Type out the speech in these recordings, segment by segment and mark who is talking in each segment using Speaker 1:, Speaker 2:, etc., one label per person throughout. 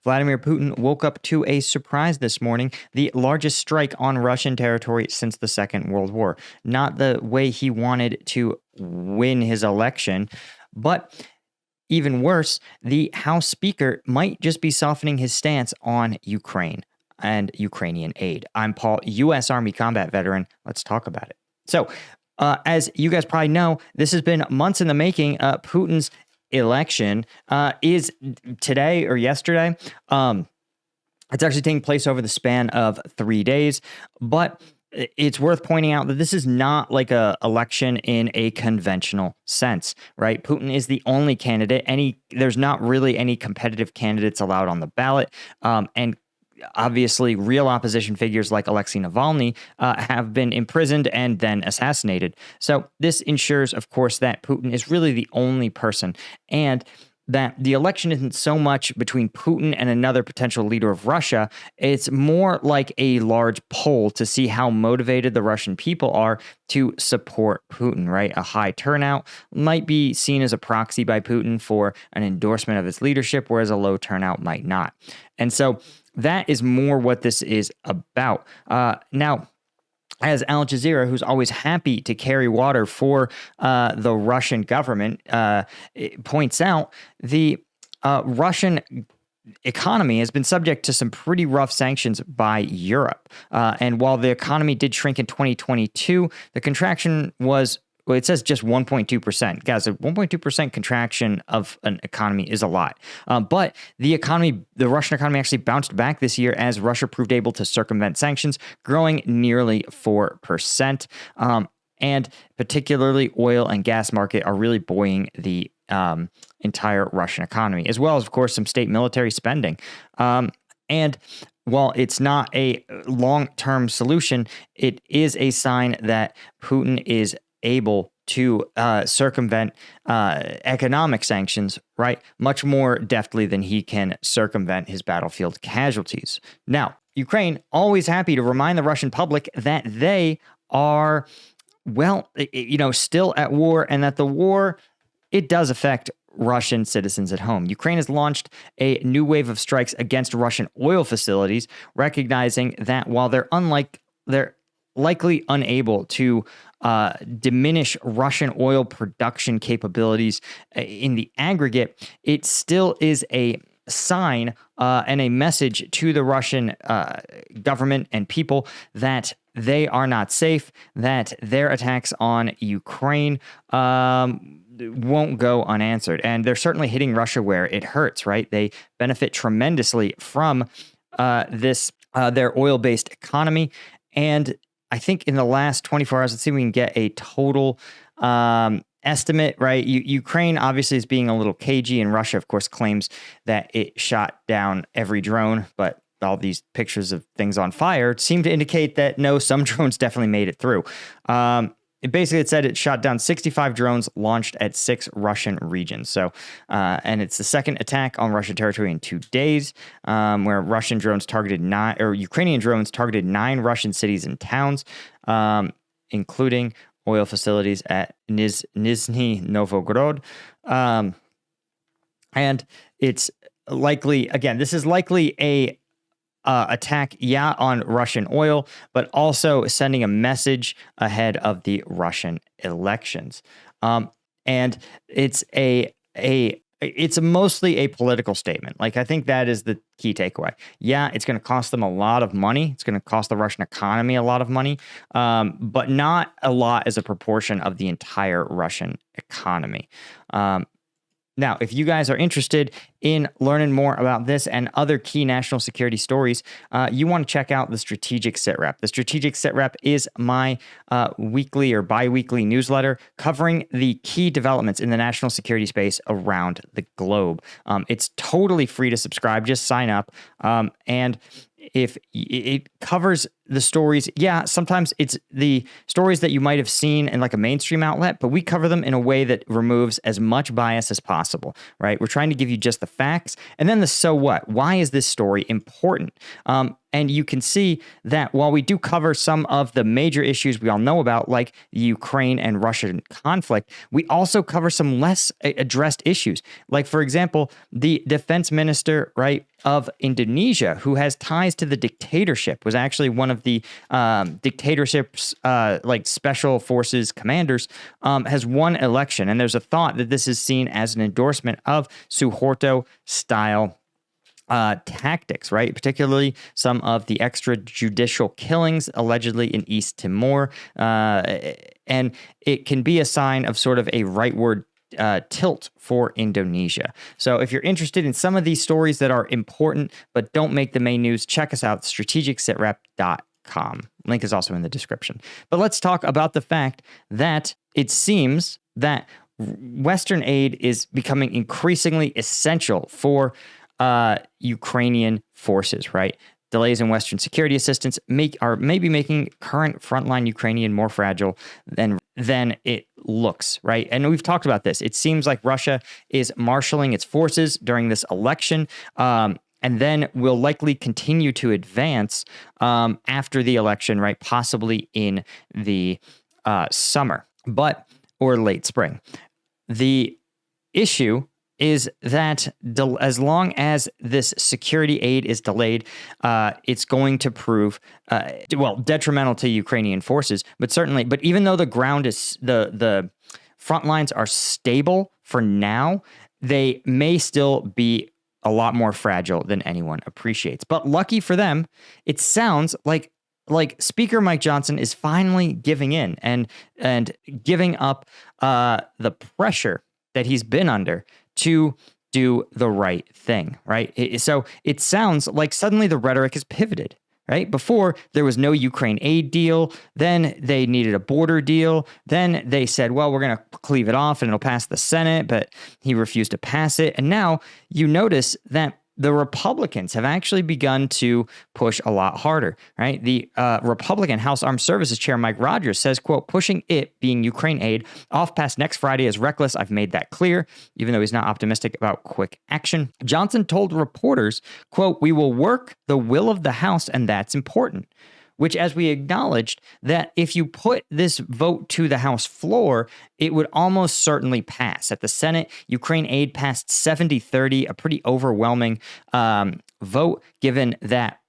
Speaker 1: Vladimir Putin woke up to a surprise this morning, the largest strike on Russian territory since the Second World War. Not the way he wanted to win his election, but even worse, the House Speaker might just be softening his stance on Ukraine and Ukrainian aid. I'm Paul, U.S. Army combat veteran. Let's talk about it. So, as you guys probably know, this has been months in the making. Putin's election is today or yesterday. It's actually taking place over the span of 3 days, but it's worth pointing out that this is not like a election in a conventional sense, right? Putin is the only candidate. There's not really any competitive candidates allowed on the ballot, and obviously, real opposition figures like Alexei Navalny have been imprisoned and then assassinated. So this ensures, of course, that Putin is really the only person, and that the election isn't so much between Putin and another potential leader of Russia. It's more like a large poll to see how motivated the Russian people are to support Putin, right? A high turnout might be seen as a proxy by Putin for an endorsement of his leadership, whereas a low turnout might not. And so that is more what this is about. Now, as Al Jazeera, who's always happy to carry water for the Russian government, points out, the Russian economy has been subject to some pretty rough sanctions by Europe. And while the economy did shrink in 2022, the contraction was, well, it says just 1.2%. Guys, a 1.2% contraction of an economy is a lot. But the Russian economy actually bounced back this year as Russia proved able to circumvent sanctions, growing nearly 4%. And particularly oil and gas market are really buoying the entire Russian economy, as well as, of course, some state military spending. And while it's not a long-term solution, it is a sign that Putin is able to circumvent economic sanctions, right, much more deftly than he can circumvent his battlefield casualties. Now, Ukraine always happy to remind the Russian public that they are, well, still at war, and that the war, it does affect Russian citizens at home. Ukraine has launched a new wave of strikes against Russian oil facilities, recognizing that while they're likely unable to diminish Russian oil production capabilities in the aggregate, it still is a sign and a message to the Russian government and people that they are not safe, that their attacks on Ukraine won't go unanswered. And they're certainly hitting Russia where it hurts, right? They benefit tremendously from their oil-based economy. And I think in the last 24 hours, let's see if we can get a total estimate, right? Ukraine obviously is being a little cagey, and Russia, of course, claims that it shot down every drone, but all these pictures of things on fire seem to indicate that no, some drones definitely made it through. It said it shot down 65 drones launched at 6 Russian regions. So, and it's the second attack on Russian territory in 2 days, where Ukrainian drones targeted 9 Russian cities and towns, including oil facilities at Nizhny Novgorod. And it's likely, again, this is likely a attack, on Russian oil, but also sending a message ahead of the Russian elections. And it's it's mostly a political statement. Like, I think that is the key takeaway. Yeah, it's going to cost them a lot of money. It's going to cost the Russian economy a lot of money, but not a lot as a proportion of the entire Russian economy. Now, if you guys are interested in learning more about this and other key national security stories, you want to check out the Strategic Sitrep. The Strategic Sitrep is my weekly or bi-weekly newsletter covering the key developments in the national security space around the globe. It's totally free to subscribe. Just sign up. And if it covers the stories, sometimes it's the stories that you might have seen in like a mainstream outlet, but we cover them in a way that removes as much bias as possible, right? We're trying to give you just the facts and then the so what. Why is this story important? And you can see that while we do cover some of the major issues we all know about, like the Ukraine and Russian conflict, we also cover some less addressed issues. Like, for example, the defense minister, right, of Indonesia, who has ties to the dictatorship, was actually one of the dictatorship's like special forces commanders, has won election. And there's a thought that this is seen as an endorsement of Suharto style tactics, right? Particularly some of the extrajudicial killings allegedly in East Timor. And it can be a sign of sort of a rightward tilt for Indonesia. So if you're interested in some of these stories that are important but don't make the main news, check us out, strategicsitrep.com. Link is also in the description. But let's talk about the fact that it seems that Western aid is becoming increasingly essential for Ukrainian forces, right? Delays in Western security assistance are maybe making current frontline Ukrainian more fragile than it looks, right? And we've talked about this. It seems like Russia is marshaling its forces during this election, and then will likely continue to advance after the election, right? Possibly in the summer, or late spring. The issue is that as long as this security aid is delayed, it's going to prove, detrimental to Ukrainian forces. But even though the ground is, the front lines are stable for now, they may still be a lot more fragile than anyone appreciates. But lucky for them, it sounds like Speaker Mike Johnson is finally giving in and giving up the pressure that he's been under to do the right thing, right? So it sounds like suddenly the rhetoric has pivoted, right? Before, there was no Ukraine aid deal. Then they needed a border deal. Then they said, well, we're going to cleave it off and it'll pass the Senate, but he refused to pass it. And now you notice that the Republicans have actually begun to push a lot harder, right? The Republican House Armed Services Chair Mike Rogers says, quote, pushing it, being Ukraine aid, off past next Friday is reckless. I've made that clear, even though he's not optimistic about quick action. Johnson told reporters, quote, we will work the will of the House, and that's important. Which, as we acknowledged, that if you put this vote to the House floor, it would almost certainly pass. At the Senate, Ukraine aid passed 70-30, a pretty overwhelming vote, given that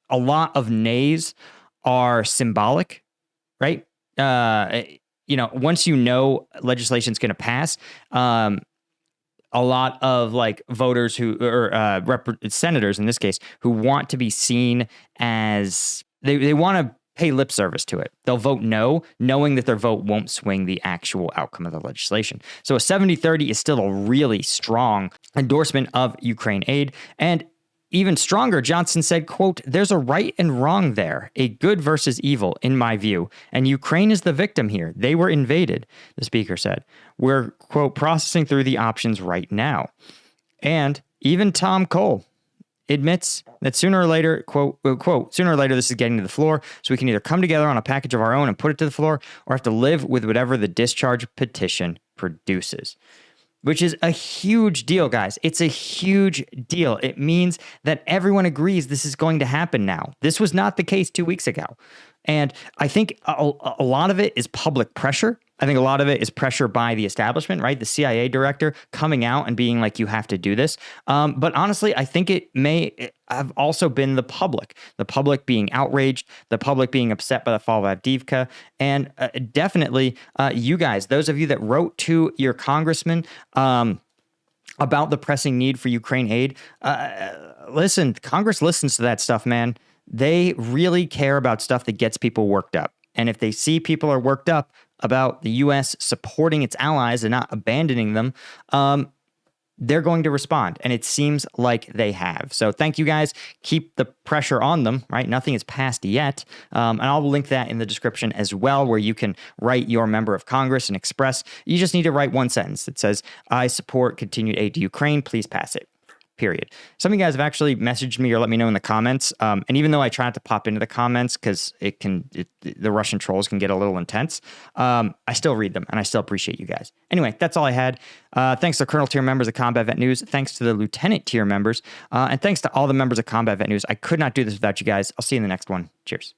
Speaker 1: a lot of nays are symbolic, right? Once you know legislation's going to pass, a lot of like voters senators in this case, who want to be seen as They want to pay lip service to it. They'll vote no, knowing that their vote won't swing the actual outcome of the legislation. So a 70-30 is still a really strong endorsement of Ukraine aid. And even stronger, Johnson said, quote, there's a right and wrong there, a good versus evil, in my view. And Ukraine is the victim here. They were invaded, the speaker said. We're, quote, processing through the options right now. And even Tom Cole admits that sooner or later, quote, sooner or later, this is getting to the floor, so we can either come together on a package of our own and put it to the floor, or have to live with whatever the discharge petition produces. Which is a huge deal, guys. It's a huge deal. It means that everyone agrees this is going to happen now. This was not the case 2 weeks ago. And I think a lot of it is public pressure. I think a lot of it is pressure by the establishment, right? The CIA director coming out and being like, you have to do this. But honestly, I think it may have also been the public being outraged, the public being upset by the fall of Avdiivka, and definitely you guys, those of you that wrote to your congressman about the pressing need for Ukraine aid. Listen, Congress listens to that stuff, man. They really care about stuff that gets people worked up. And if they see people are worked up about the U.S. supporting its allies and not abandoning them, they're going to respond. And it seems like they have. So thank you guys. Keep the pressure on them, right? Nothing is passed yet. And I'll link that in the description as well, where you can write your member of Congress and express. You just need to write one sentence that says, I support continued aid to Ukraine. Please pass it. period. Some of you guys have actually messaged me or let me know in the comments. And even though I try not to pop into the comments because the Russian trolls can get a little intense, I still read them and I still appreciate you guys. Anyway, that's all I had. Thanks to Colonel tier members of Combat Vet News. Thanks to the Lieutenant tier members. And thanks to all the members of Combat Vet News. I could not do this without you guys. I'll see you in the next one. Cheers.